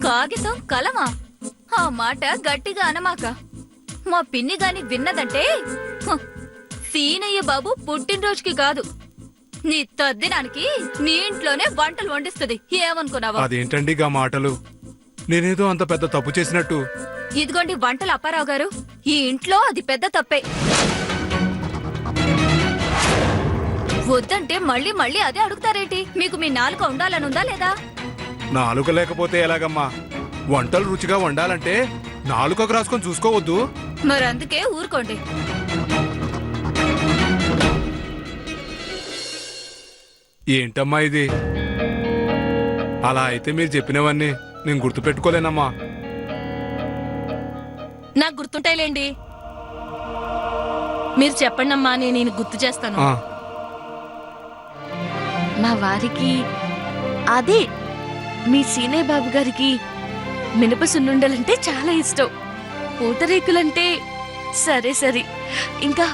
కాగితం కలమా? ఆ మాట గట్టిగా అనమాక. మా పిన్ని గాని విన్నదంటే హ, సీనయ్య బాబు పుట్టినరోజుకి కాదు, నీ తద్దినానికి నీ ఇంట్లోనే వంటలు వండిస్తుంది. ఏమనుకున్నావా? అదేంటండి గా మాటలు? నేనేదో అంత పెద్ద తప్పు చేసినట్టు. ఇదిగోండి వంటలు అప్పారావు గారు, ఈ ఇంట్లో అది పెద్ద తప్పే. వద్దంటే మళ్ళీ మళ్ళీ అదే అడుగుతారేంటి? మీకు మీ నాలుక ఉండాలనుందా లేదా? నాలుక లేకపోతే ఎలాగమ్మా? వంటలు రుచిగా వండాలంటే నాలుకకు రాసుకొని చూసుకోవద్దు? మరందుకే ఊరుకోండి. ఏంటమ్మా ఇది? అలా అయితే మీరు చెప్పినవన్నీ నేను గుర్తుపెట్టుకోలేనమ్మా. నాకు గుర్తుంటాయిలేండి. మీరు చెప్పండి అమ్మా, నేను గుర్తు చేస్తాను. మా వారికి అదే మీ సీనయ్య బాబు గారికి మినప సున్నుండలంటే చాలా ఇష్టం. పూతరేకులంటే సరే సరే. ఇంకా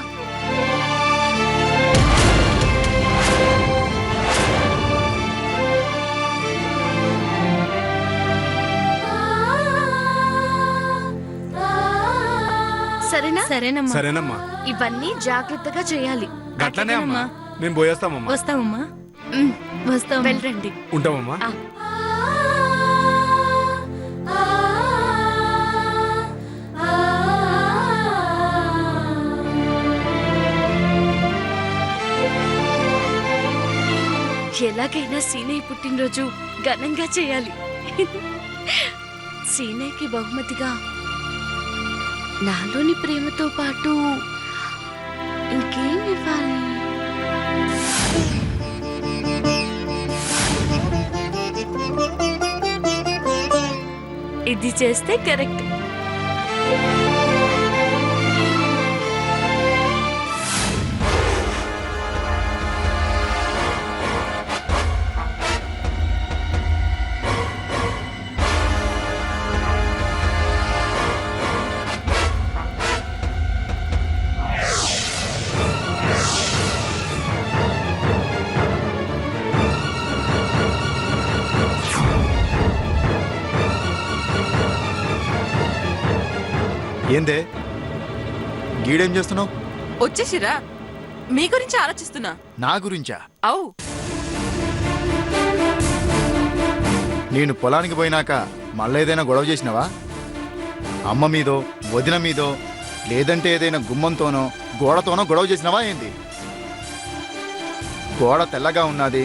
సరేనా? సరేనమ్మా. సరేనమ్మా. ఇవన్నీ జాగ్రత్తగా చేయాలి. గట్లనే అమ్మా. మేము పోయేస్తామమ్మా. వస్తామమ్మా. వస్తాం. వెళ్ళండి. ఉంటామమ్మా. ఎలాగైనా సీనయ్య పుట్టినరోజు ఘనంగా చేయాలి. సీనయ్యకి బహుమతిగా నాలోని ప్రేమతో పాటు ఇంకేం ఇవ్వాలి? ఇది చేస్తే కరెక్ట్. ఏందే గీడేం చేస్తున్నావు? వచ్చేసిరా, మీ గురించి ఆలోచిస్తున్నా. నా గురించా? అవు, నేను పొలానికి పోయినాక మళ్ళీ ఏదైనా గొడవ చేసినావా? అమ్మ మీదో వదిన మీదో లేదంటే ఏదైనా గుమ్మంతోనో గోడతోనో గొడవ చేసినావా ఏంది? గోడ తెల్లగా ఉన్నది,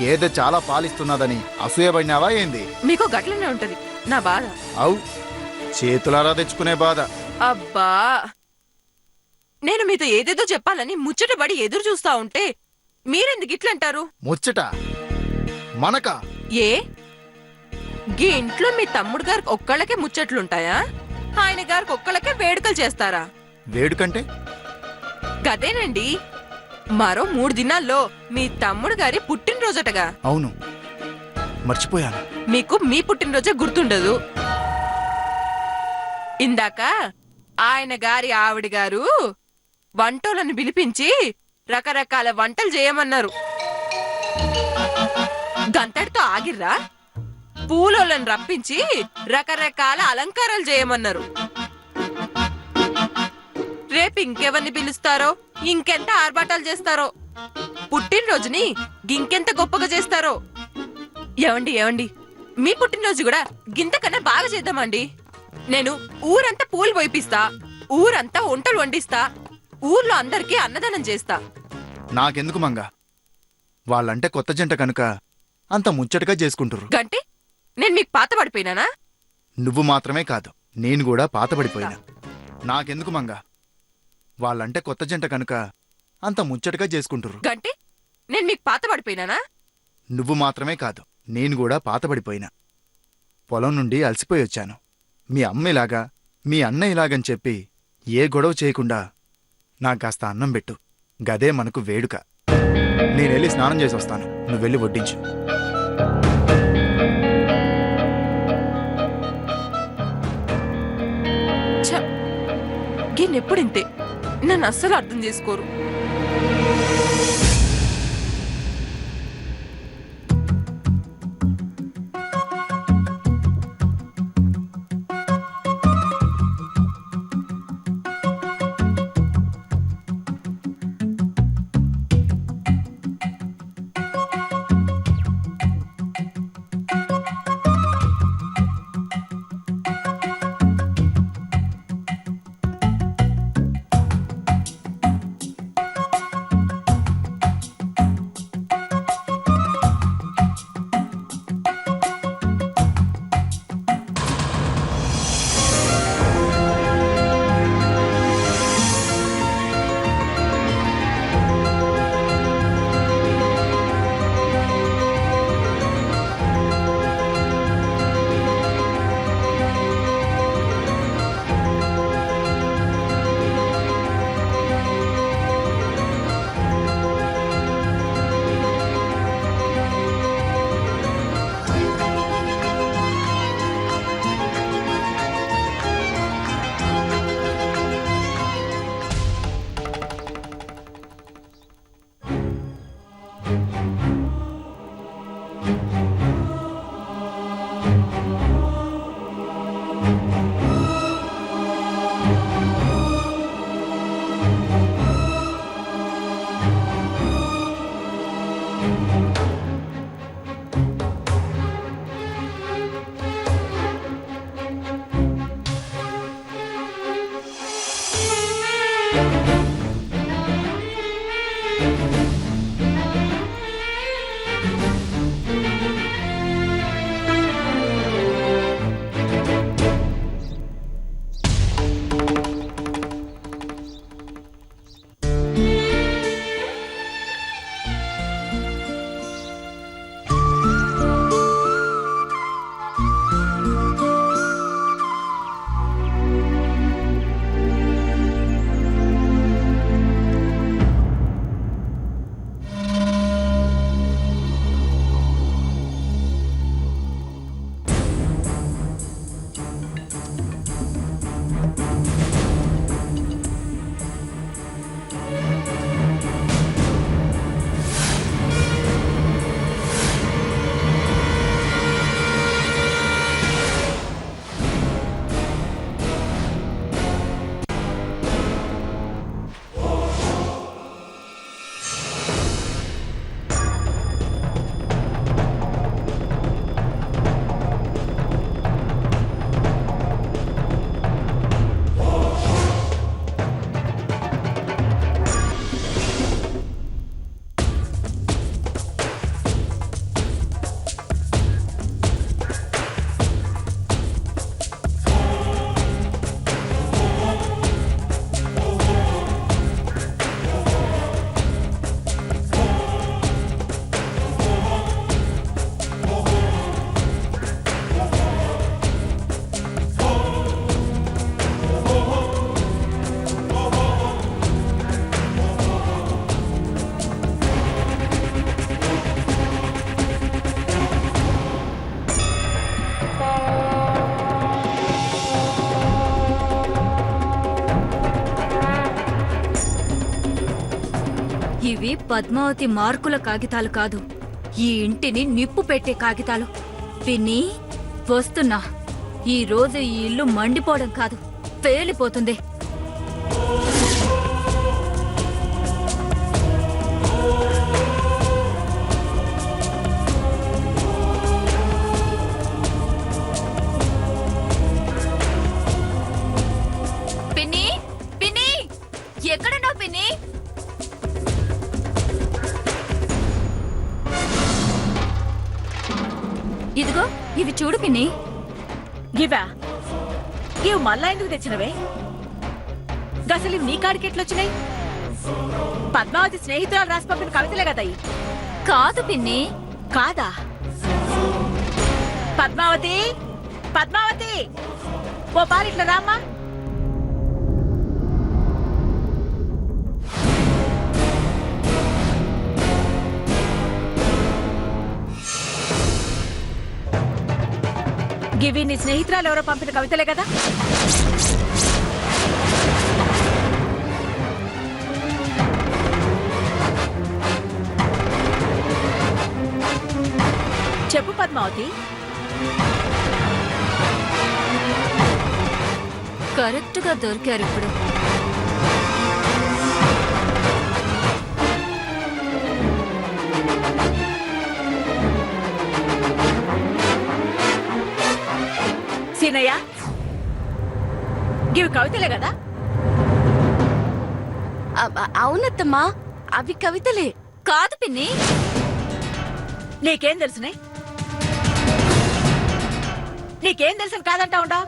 గేదె చాలా పాలిస్తున్నదని అసూయపడినావా ఏంది? మీకు గట్లనే ఉంటది నా బాధ. అవు, చేతులారా తెచ్చుకునే బాధ. అబ్బా, నేను మీతో ఏదేదో చెప్పాలని ముచ్చటపడి ఎదురు చూస్తా ఉంటే మీరెందుకు ఇట్లంటారు? ముచ్చట మనక? ఏ గీ ఇంట్లో మీ తమ్ముడు గారికి ఒక్కళ్ళకే ముచ్చట్లుంటాయా? ఆయన గారికి ఒక్కళ్ళకే వేడుకలు చేస్తారా? వేడుకంటే? గదేనండి, మరో 3 దినాల్లో మీ తమ్ముడు గారి పుట్టినరోజటగా. అవును, మర్చిపోయాను. మీకు మీ పుట్టినరోజే గుర్తుండదు. ఇందాక ఆయన గారి ఆవిడ గారు వంటలను పిలిపించి రకరకాల వంటలు చేయమన్నారు. గంతటితో ఆగిర్రా, పూలను రప్పించి రకరకాల అలంకారాలు చేయమన్నారు. రేపు ఇంకెవరిని పిలుస్తారో, ఇంకెంత ఆర్భాటాలు చేస్తారో, పుట్టినరోజుని గింకెంత గొప్పగా చేస్తారో. ఏవండి ఏవండి, మీ పుట్టినరోజు కూడా గింతకన్నా బాగా చేద్దామండి. నేను ఊరంతా పూలు పోయిపిస్తా, ఊరంతా వంటలు వండిస్తా, ఊర్లో అందరికీ అన్నదానం చేస్తా. నాకెందుకు మంగ? వాళ్ళంటే కొత్త జంట కనుక అంత ముచ్చటగా చేసుకుంటురు. గంటే నేను మీకు పాత పడిపోయినానా? నువ్వు మాత్రమే కాదు, నేను కూడా పాతబడిపోయినా. నాకెందుకు మంగ? వాళ్ళంటే కొత్త జంట కనుక అంత ముచ్చటగా చేసుకుంటురు. గంటే నేను మీకు పాత పడిపోయినానా? నువ్వు మాత్రమే కాదు, నేను కూడా పాతబడిపోయినా. పొలం నుండి అలసిపోయి వచ్చాను. మీ అమ్మిలాగా మీ అన్న ఇలాగని చెప్పి ఏ గొడవ చేయకుండా నాకు కాస్త అన్నం పెట్టు. గదే మనకు వేడుక. నేనెళ్ళి స్నానం చేసి వస్తాను, నువ్వెళ్ళి వడ్డించు. గిన్నెప్పుడింతే, నన్ను అస్సలు అర్థం చేసుకోరు. ఇవి పద్మావతి మార్కుల కాగితాలు కాదు, ఈ ఇంటిని నిప్పు పెట్టే కాగితాలు. పిన్ని, వస్తున్నా. ఈ రోజు ఈ ఇల్లు మండిపోవడం కాదు, పేలిపోతుంది. పిన్ని, పిన్ని, ఎక్కడున్నావు పిన్ని? ఇదిగో ఇవి చూడు పిన్ని. గివా ఇవి మళ్ళా ఎందుకు తెచ్చినవే? అసలు ఇవి నీ కాడికి ఎట్లొచ్చినాయి? పద్మావతి స్నేహితురాలు రాసి పంపిన కవితలే కదా ఇవి. కాదు పిన్ని. కాదా? పద్మావతి, పద్మావతి, ఓ పాలు ఇట్లా రామ్మా. గివి నీ స్నేహితురాలు ఎవరో పంపిన కవితలే కదా? చెప్పు పద్మావతి. కరెక్ట్ గా దొరికారు ఇప్పుడు. సీనయ్య, గివి కవితలే కదా? అవునత్తమ్మా, అవి కవితలే. కాదు పిన్ని. నీకేం తెలుసునే? నీకేం తెలుసు కాదంటా ఉండా?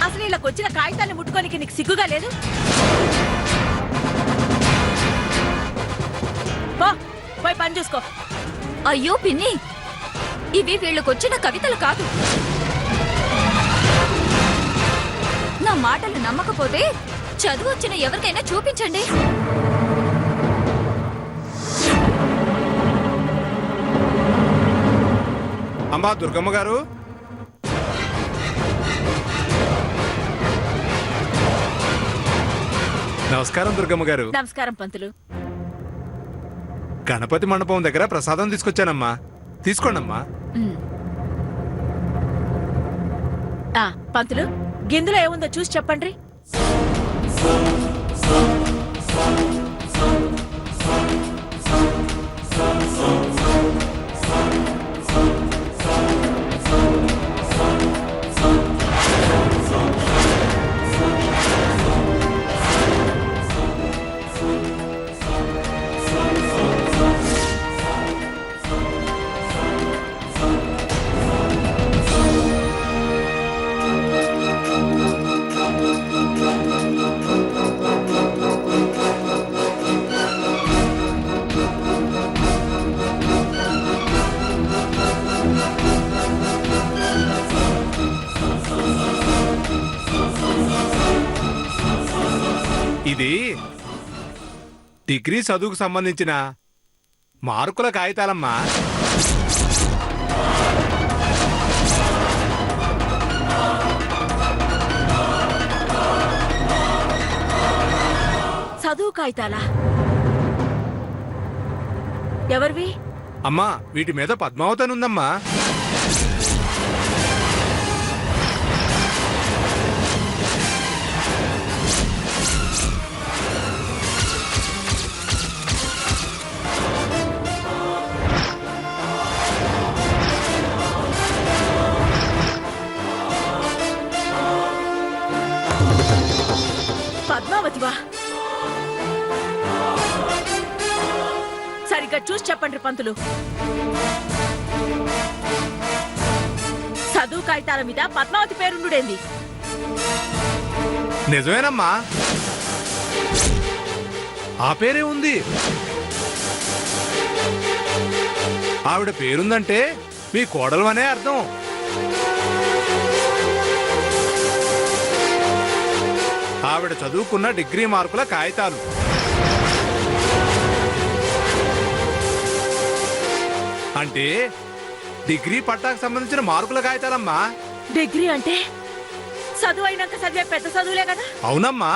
అసలు ఇలాకి వచ్చిన కాగితాన్ని ముట్టుకోనికి నీకు సిగ్గుగా లేదు? పోయి పని చూసుకో. అయ్యో పిన్ని, ఇవి వీళ్ళకొచ్చిన కవితలు కాదు. నా మాటలు నమ్మకపోతే చదువు వచ్చిన ఎవరికైనా చూపించండి. అమ్మా దుర్గమ్మ గారు, నమస్కారం దుర్గమ్మ గారు. నమస్కారం పంతులు. గణపతి మండపం దగ్గర ప్రసాదం తీసుకొచ్చానమ్మా, తీసుకోండమ్మా. పంతులు, గిందులో ఏముందో చూసి చెప్పండి. ఇది డిగ్రీ చదువుకు సంబంధించిన మార్కుల కాగితాలమ్మా. చదువు కాగితాలా? ఎవరివి? అమ్మా వీటి మీద పద్మావతి అని ఉందమ్మా. పద్మావతివా? సరిగ్గా చూసి చెప్పండి పంతులు. చదువు కాగితాల మీద పద్మావతి పేరుండుడేంది? నిజమేనమ్మా, ఆ పేరే ఉంది. ఆవిడ పేరుందంటే మీ కోడలు అనే అర్థం. ఆవిడ చదువుకున్న డిగ్రీ మార్కుల కాగితాలు. అంటే డిగ్రీ పట్టాకు సంబంధించిన మార్కుల కాగితాలమ్మా. డిగ్రీ అంటే చదువు అయినాక చదివే పెద్ద చదువులే కదా? అవునమ్మా.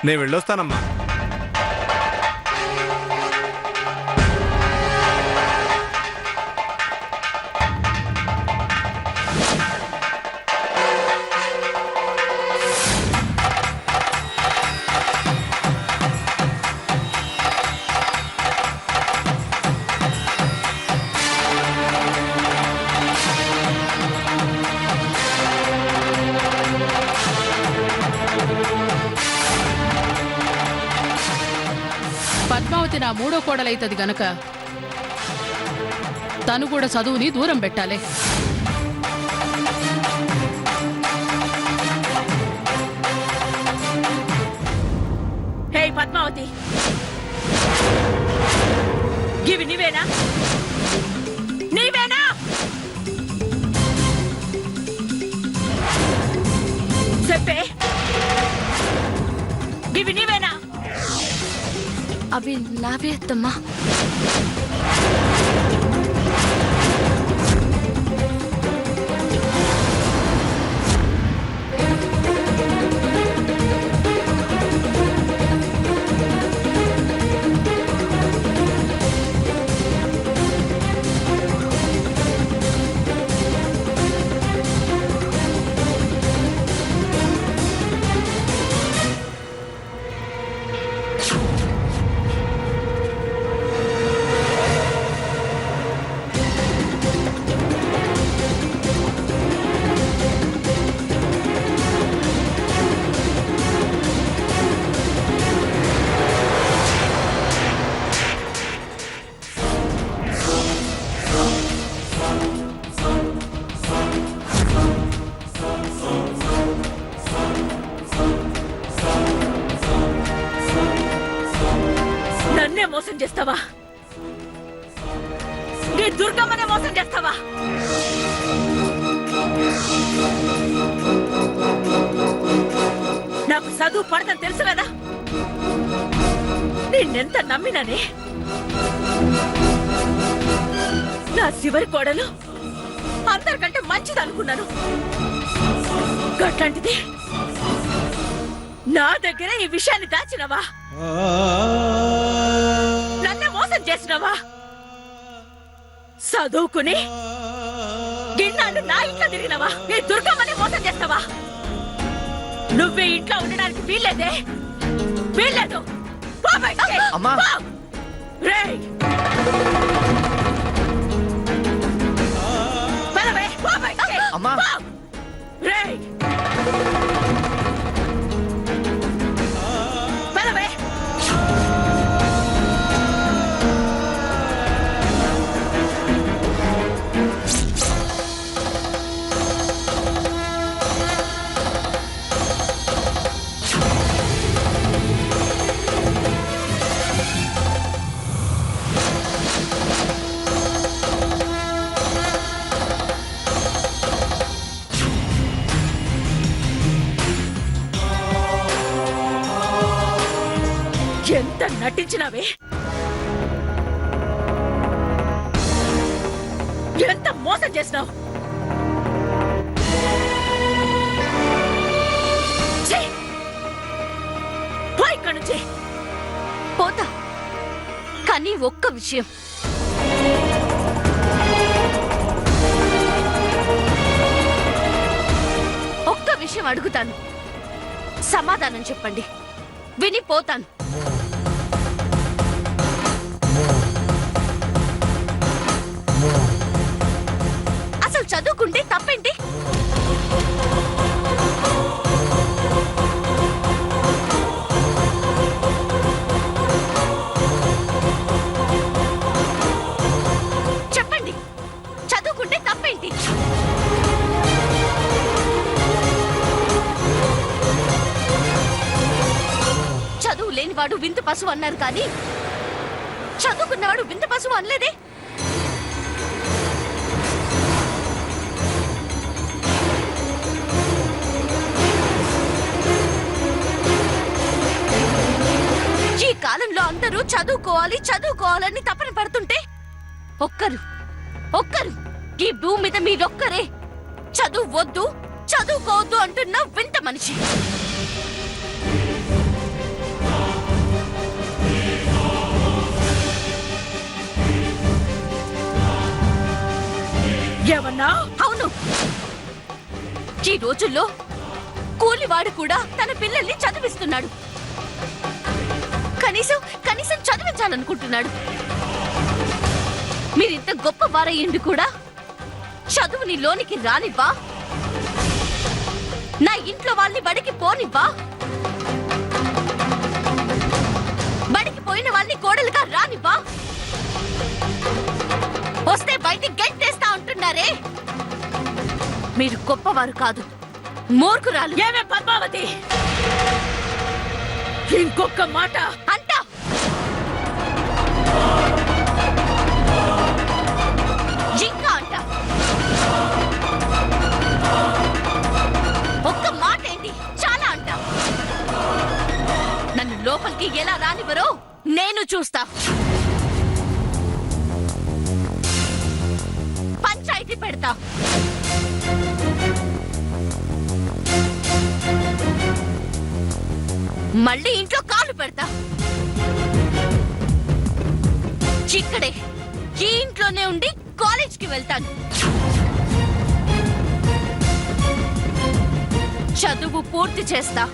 నేను వెళ్ళొస్తానమ్మా. పద్మావతి నా మూడో కోడలైతది గనక తను కూడా చదువుని దూరం పెట్టాలి. హే పద్మావతి, గివి నీవేనా? నీవేనా? చెప్పే, గివి నీవేనా? అవి నావే అత్తమ్మా. నన్నే మోసం చేస్తావా? నీ దుర్గమ్మనే మోసం చేస్తావా? నాకు చదువు పడదని తెలుసు కదా. నిన్నెంత నమ్మినానే. నా చివరి కోడలు అందరికంటే మంచిది అనుకున్నాను. గట్లాంటిది నా దగ్గర ఈ విషయాన్ని దాచినవా? నన్ను మోసం చేసినవా? చదువుకుని గిన్నాళ్ళు నా ఇంట్లో తిరిగినవా? ఈ దుర్గమ్మని మోసం చేస్తావా? నువ్వే ఇంట్లో ఉండడానికి వీల్లేదే, వీల్లేదు. పో బయటికి. అమ్మా. పో. రేయ్. పదవే, పో బయటికి. అమ్మా. పో. రేయ్. పదవే. నటించినావే ఎంత మోసం చేసినావు ఇక్కడి నుంచి పోతా కానీ ఒక్క విషయం, ఒక్క విషయం అడుగుతాను, సమాధానం చెప్పండి, వినిపోతాను. అసలు చదువుకుంటే తప్పేంటి? చెప్పండి, చదువుకుంటే తప్పేంటి? చదువు లేనివాడు వింత పశువు అన్నారు కానీ చదువుకున్నవాడు వింత పశువు అనలేదే. ఈ కాలంలో అందరూ చదువుకోవాలి చదువుకోవాలని తపన పడుతుంటే ఒక్కరు ఈ భూమి మీద మీరొక్కరే చదువు వద్దు చదువుకోవద్దు అంటున్న వింత మనిషి. ఏమన్నా? అవును, ఈ రోజుల్లో కూలివాడు కూడా తన పిల్లల్ని చదివిస్తున్నాడు, కనీసం చదివించాలనుకుంటున్నాడు. మీరింత గొప్ప వారయ్యండి కూడా చదువుని లోనికి రానివ్వా? నా ఇంట్లో వాళ్ళని బడికి పోనివ్వా? బడికి పోయిన వాళ్ళని కోడలుగా రానివ్వా? వస్తే బయటికి గెంటేస్తా ఉంటున్నారే. మీరు గొప్పవారు కాదు, మూర్ఖురాలు. ఏమే పద్మావతి, ఇంకొక మాట అంటా ఇంకా అంటా. ఒక్క మాట ఏంటి, చాలా అంటా. నన్ను లోపలికి ఎలా రానివ్వరో నేను చూస్తా. పంచాయతీ పెడతా. మళ్ళీ ఇంట్లో కాలు పెడతా. ఇక్కడే ఈ ఇంట్లోనే ఉండి కాలేజ్కి వెళ్తాను. చదువు పూర్తి చేస్తా.